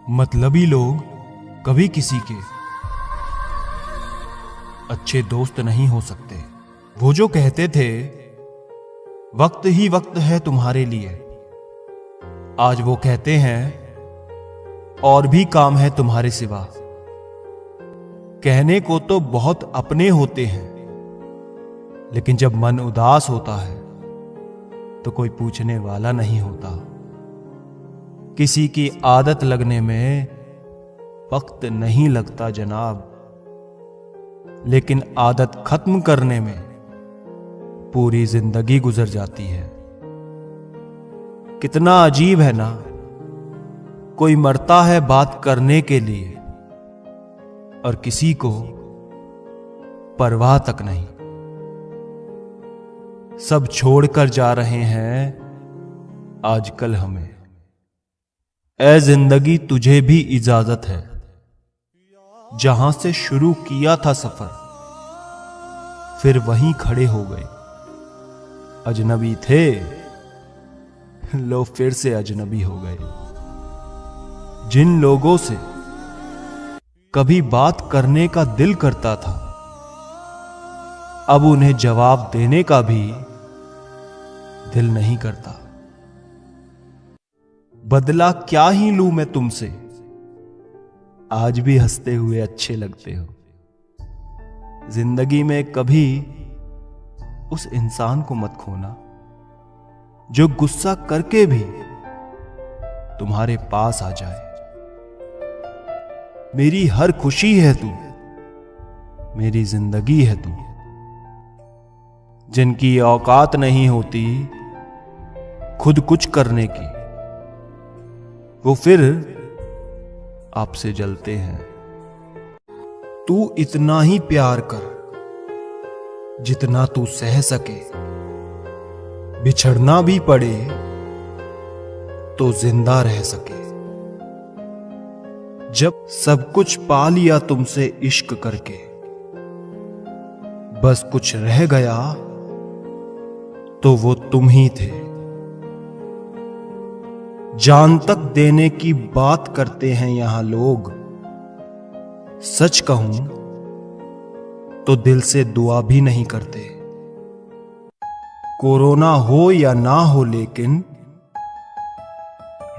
मतलबी लोग कभी किसी के अच्छे दोस्त नहीं हो सकते। वो जो कहते थे वक्त ही वक्त है तुम्हारे लिए, आज वो कहते हैं और भी काम है तुम्हारे सिवा। कहने को तो बहुत अपने होते हैं, लेकिन जब मन उदास होता है तो कोई पूछने वाला नहीं होता। किसी की आदत लगने में वक्त नहीं लगता जनाब, लेकिन आदत खत्म करने में पूरी जिंदगी गुजर जाती है। कितना अजीब है ना, कोई मरता है बात करने के लिए और किसी को परवाह तक नहीं। सब छोड़कर जा रहे हैं आजकल हमें। ए जिंदगी तुझे भी इजाजत है, जहां से शुरू किया था सफर फिर वहीं खड़े हो गए। अजनबी थे, लो फिर से अजनबी हो गए। जिन लोगों से कभी बात करने का दिल करता था, अब उन्हें जवाब देने का भी दिल नहीं करता। बदला क्या ही लूं मैं तुमसे, आज भी हंसते हुए अच्छे लगते हो। जिंदगी में कभी उस इंसान को मत खोना जो गुस्सा करके भी तुम्हारे पास आ जाए। मेरी हर खुशी है तू, मेरी जिंदगी है तू। जिनकी औकात नहीं होती खुद कुछ करने की, वो फिर आपसे जलते हैं। तू इतना ही प्यार कर जितना तू सह सके, बिछड़ना भी पड़े तो जिंदा रह सके। जब सब कुछ पा लिया तुमसे इश्क करके, बस कुछ रह गया तो वो तुम ही थे। जान तक देने की बात करते हैं यहां लोग, सच कहूं तो दिल से दुआ भी नहीं करते। कोरोना हो या ना हो, लेकिन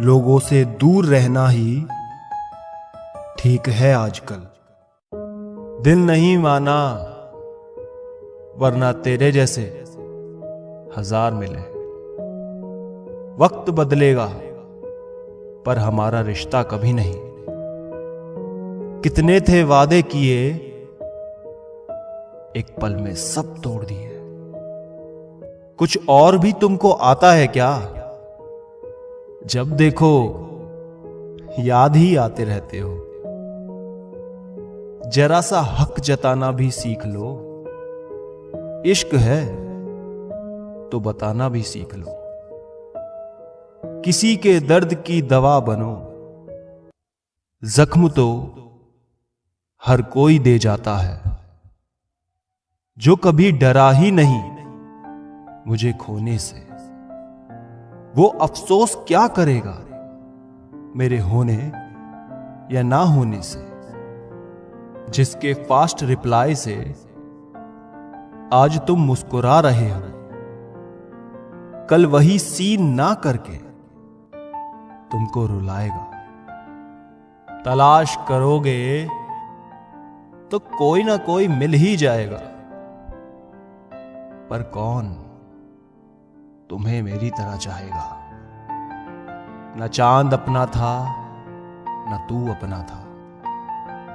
लोगों से दूर रहना ही ठीक है आजकल। दिल नहीं माना वरना तेरे जैसे हजार मिले। वक्त बदलेगा पर हमारा रिश्ता कभी नहीं। कितने थे वादे किए, एक पल में सब तोड़ दिए। कुछ और भी तुमको आता है क्या? जब देखो याद ही आते रहते हो। जरा सा हक जताना भी सीख लो। इश्क है तो बताना भी सीख लो। किसी के दर्द की दवा बनो। जख्म तो हर कोई दे जाता है। जो कभी डरा ही नहीं मुझे खोने से, वो अफसोस क्या करेगा मेरे होने या ना होने से। जिसके फास्ट रिप्लाई से आज तुम मुस्कुरा रहे हो, कल वही सीन ना करके तुमको रुलाएगा। तलाश करोगे तो कोई ना कोई मिल ही जाएगा, पर कौन तुम्हें मेरी तरह चाहेगा। न चांद अपना था न तू अपना था।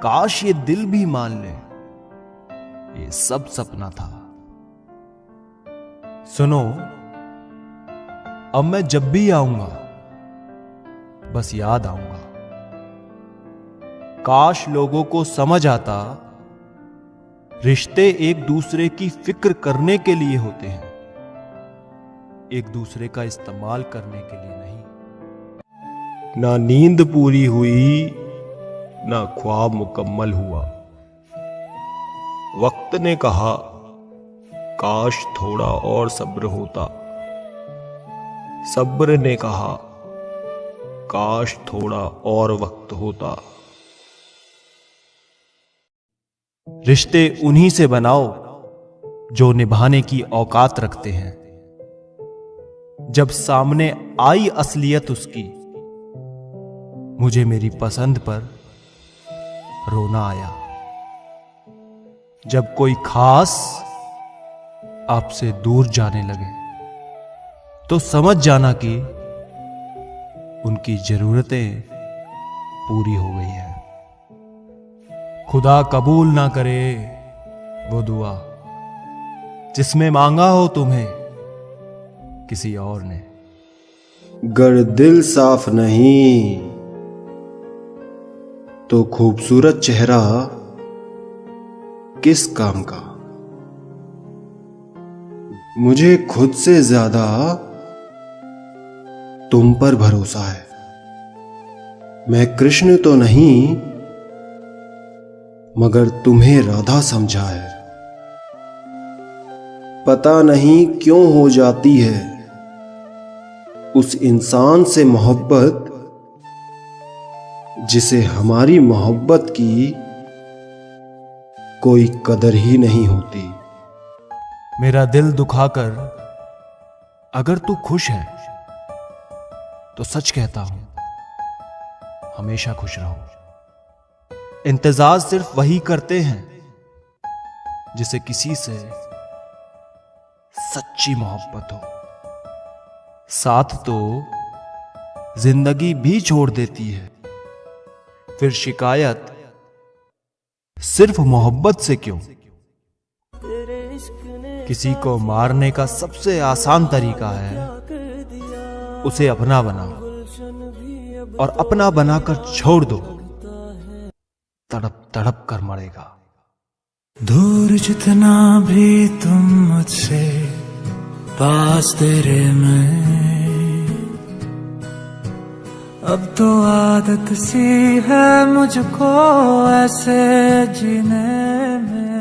काश ये दिल भी मान ले ये सब सपना था। सुनो, अब मैं जब भी आऊंगा बस याद आऊंगा। काश लोगों को समझ आता, रिश्ते एक दूसरे की फिक्र करने के लिए होते हैं, एक दूसरे का इस्तेमाल करने के लिए नहीं। ना नींद पूरी हुई ना ख्वाब मुकम्मल हुआ। वक्त ने कहा काश थोड़ा और सब्र होता। सब्र ने कहा काश थोड़ा और वक्त होता। रिश्ते उन्हीं से बनाओ जो निभाने की औकात रखते हैं। जब सामने आई असलियत उसकी, मुझे मेरी पसंद पर रोना आया। जब कोई खास आपसे दूर जाने लगे, तो समझ जाना कि उनकी जरूरतें पूरी हो गई हैं। खुदा कबूल ना करे वो दुआ जिसमें मांगा हो तुम्हें किसी और ने। गर दिल साफ नहीं तो खूबसूरत चेहरा किस काम का। मुझे खुद से ज्यादा तुम पर भरोसा है। मैं कृष्ण तो नहीं मगर तुम्हें राधा समझा है। पता नहीं क्यों हो जाती है उस इंसान से मोहब्बत जिसे हमारी मोहब्बत की कोई कदर ही नहीं होती। मेरा दिल दुखाकर अगर तू खुश है तो सच कहता हूं, हमेशा खुश रहो। इंतजार सिर्फ वही करते हैं जिसे किसी से सच्ची मोहब्बत हो। साथ तो जिंदगी भी छोड़ देती है, फिर शिकायत सिर्फ मोहब्बत से क्यों। किसी को मारने का सबसे आसान तरीका है उसे अपना बनाओ, और अपना बनाकर छोड़ दो, तड़प तड़प कर मरेगा। दूर जितना भी तुम मुझसे, पास तेरे में। अब तो आदत सी है मुझको ऐसे जीने में।